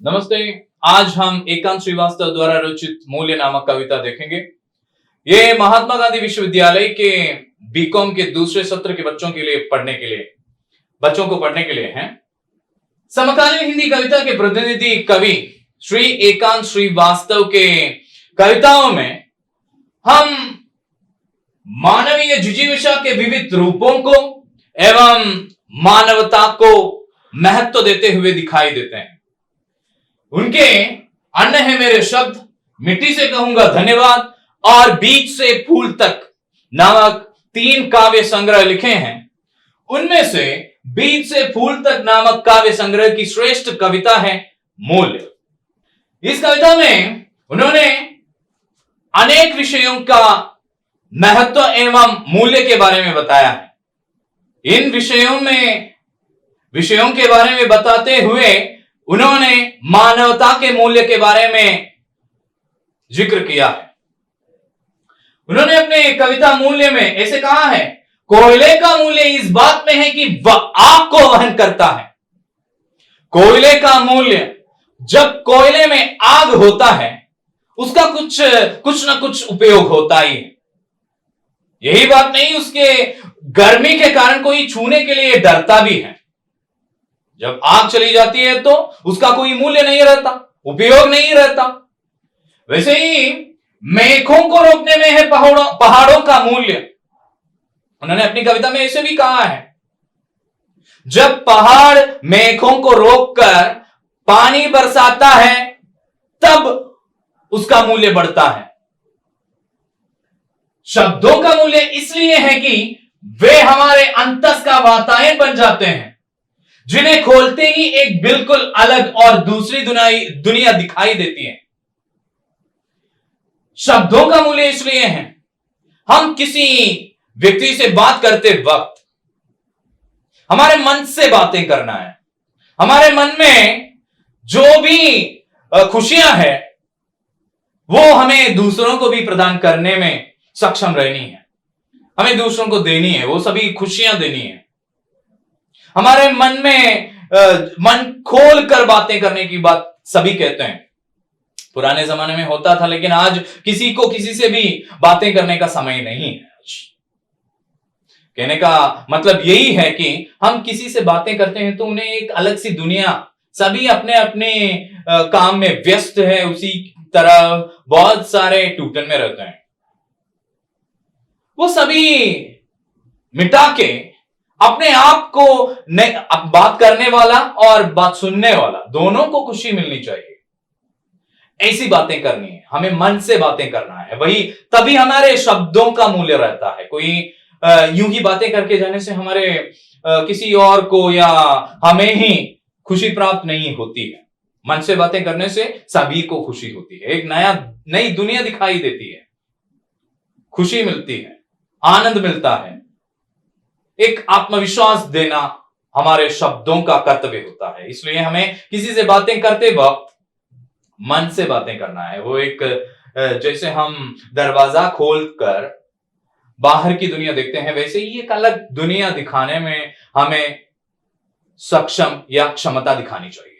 नमस्ते। आज हम एकांत श्रीवास्तव द्वारा रचित मूल्य नामक कविता देखेंगे। ये महात्मा गांधी विश्वविद्यालय के बीकॉम के दूसरे सत्र के बच्चों को पढ़ने के लिए है। समकालीन हिंदी कविता के प्रतिनिधि कवि श्री एकांत श्रीवास्तव के कविताओं में हम मानवीय जिजीविषा के विविध रूपों को एवं मानवता को महत्व देते हुए दिखाई देते हैं। उनके अन्न है मेरे शब्द, मिट्टी से कहूंगा धन्यवाद और बीज से फूल तक नामक 3 काव्य संग्रह लिखे हैं। उनमें से बीज से फूल तक नामक काव्य संग्रह की श्रेष्ठ कविता है मूल्य। इस कविता में उन्होंने अनेक विषयों का महत्व एवं मूल्य के बारे में बताया है। इन विषयों के बारे में बताते हुए उन्होंने मानवता के मूल्य के बारे में जिक्र किया है। उन्होंने अपने कविता मूल्य में ऐसे कहा है, कोयले का मूल्य इस बात में है कि वह आग को वहन करता है। कोयले का मूल्य, जब कोयले में आग होता है उसका कुछ ना कुछ उपयोग होता ही है। यही बात नहीं, उसके गर्मी के कारण कोई छूने के लिए डरता भी है। जब आग चली जाती है तो उसका कोई मूल्य नहीं रहता, उपयोग नहीं रहता। वैसे ही मेघों को रोकने में है पहाड़ों का मूल्य। उन्होंने अपनी कविता में ऐसे भी कहा है, जब पहाड़ मेघों को रोककर पानी बरसाता है तब उसका मूल्य बढ़ता है। शब्दों का मूल्य इसलिए है कि वे हमारे अंतस का वातायन बन जाते हैं, जिन्हें खोलते ही एक बिल्कुल अलग और दूसरी दुनिया दिखाई देती है। शब्दों का मूल्य इसलिए है, हम किसी व्यक्ति से बात करते वक्त हमारे मन से बातें करना है। हमारे मन में जो भी खुशियां हैं वो हमें दूसरों को भी प्रदान करने में सक्षम रहनी है। हमें दूसरों को देनी है, वो सभी खुशियां देनी है। हमारे मन में मन खोल कर बातें करने की बात सभी कहते हैं। पुराने जमाने में होता था, लेकिन आज किसी को किसी से भी बातें करने का समय नहीं है। कहने का मतलब यही है कि हम किसी से बातें करते हैं तो उन्हें एक अलग सी दुनिया, सभी अपने अपने काम में व्यस्त है, उसी तरह बहुत सारे टूटन में रहते हैं। वो सभी मिटा के अपने आप को बात करने वाला और बात सुनने वाला दोनों को खुशी मिलनी चाहिए। ऐसी बातें करनी है, हमें मन से बातें करना है, वही तभी हमारे शब्दों का मूल्य रहता है। कोई यूं ही बातें करके जाने से हमारे किसी और को या हमें ही खुशी प्राप्त नहीं होती है। मन से बातें करने से सभी को खुशी होती है, एक नई दुनिया दिखाई देती है, खुशी मिलती है, आनंद मिलता है। एक आत्मविश्वास देना हमारे शब्दों का कर्तव्य होता है। इसलिए हमें किसी से बातें करते वक्त मन से बातें करना है। वो एक जैसे हम दरवाजा खोलकर बाहर की दुनिया देखते हैं, वैसे ही एक अलग दुनिया दिखाने में हमें सक्षम या क्षमता दिखानी चाहिए।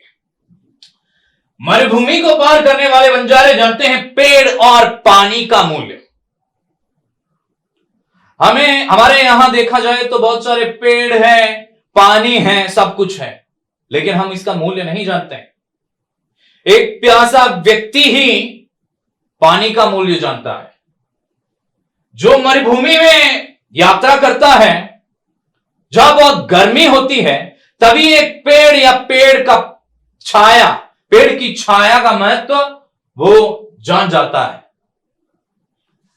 मरुभूमि को पार करने वाले बंजारे जानते हैं पेड़ और पानी का मूल्य। हमारे यहां देखा जाए तो बहुत सारे पेड़ हैं, पानी है, सब कुछ है, लेकिन हम इसका मूल्य नहीं जानते हैं। एक प्यासा व्यक्ति ही पानी का मूल्य जानता है। जो मरुभूमि में यात्रा करता है, जहां बहुत गर्मी होती है, तभी एक पेड़ या पेड़ की छाया का महत्व वो जान जाता है।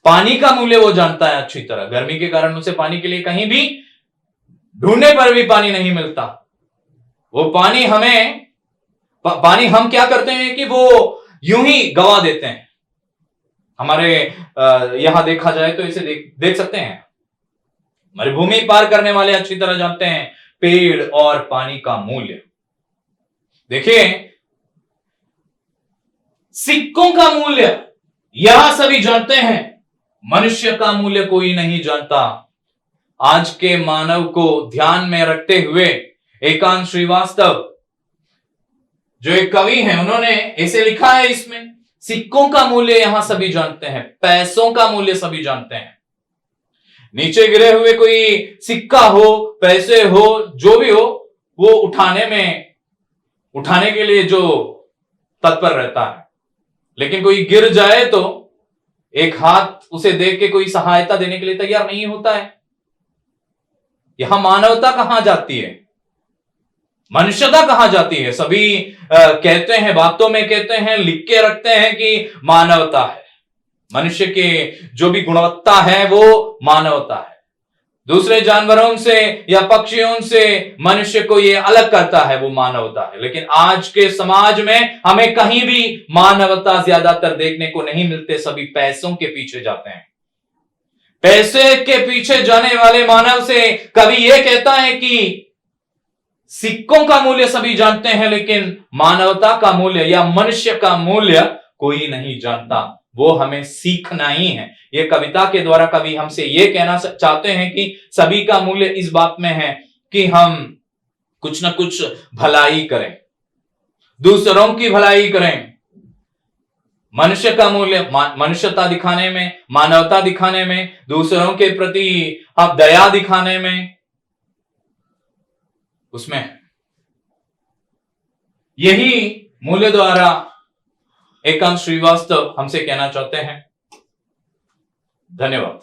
पानी का मूल्य वो जानता है अच्छी तरह। गर्मी के कारण उसे पानी के लिए कहीं भी ढूंढने पर भी पानी नहीं मिलता। वो पानी हम क्या करते हैं कि वो यूं ही गवा देते हैं। हमारे यहां देखा जाए तो इसे देख सकते हैं। मरुभूमि पार करने वाले अच्छी तरह जानते हैं पेड़ और पानी का मूल्य। देखिए, सिक्कों का मूल्य यह सभी जानते हैं, मनुष्य का मूल्य कोई नहीं जानता। आज के मानव को ध्यान में रखते हुए एकांत श्रीवास्तव जो एक कवि हैं, उन्होंने ऐसे लिखा है इसमें, सिक्कों का मूल्य यहां सभी जानते हैं, पैसों का मूल्य सभी जानते हैं। नीचे गिरे हुए कोई सिक्का हो, पैसे हो, जो भी हो, वो उठाने के लिए जो तत्पर रहता है, लेकिन कोई गिर जाए तो एक हाथ उसे देख के कोई सहायता देने के लिए तैयार नहीं होता है। यहां मानवता कहां जाती है, मनुष्यता कहां जाती है? सभी कहते हैं, बातों में कहते हैं, लिख के रखते हैं कि मानवता है, मनुष्य के जो भी गुणवत्ता है वो मानवता है। दूसरे जानवरों से या पक्षियों से मनुष्य को ये अलग करता है, वो मानवता है। लेकिन आज के समाज में हमें कहीं भी मानवता ज्यादातर देखने को नहीं मिलते, सभी पैसों के पीछे जाते हैं। पैसे के पीछे जाने वाले मानव से कवि ये कहता है कि सिक्कों का मूल्य सभी जानते हैं, लेकिन मानवता का मूल्य या मनुष्य का मूल्य कोई नहीं जानता। वो हमें सीखना ही है। ये कविता के द्वारा कवि हमसे ये कहना चाहते हैं कि सभी का मूल्य इस बात में है कि हम कुछ ना कुछ भलाई करें, दूसरों की भलाई करें। मनुष्य का मूल्य मनुष्यता दिखाने में, मानवता दिखाने में, दूसरों के प्रति अब दया दिखाने में, उसमें यही मूल्य द्वारा एकांश श्रीवास्तव हमसे कहना चाहते हैं। धन्यवाद।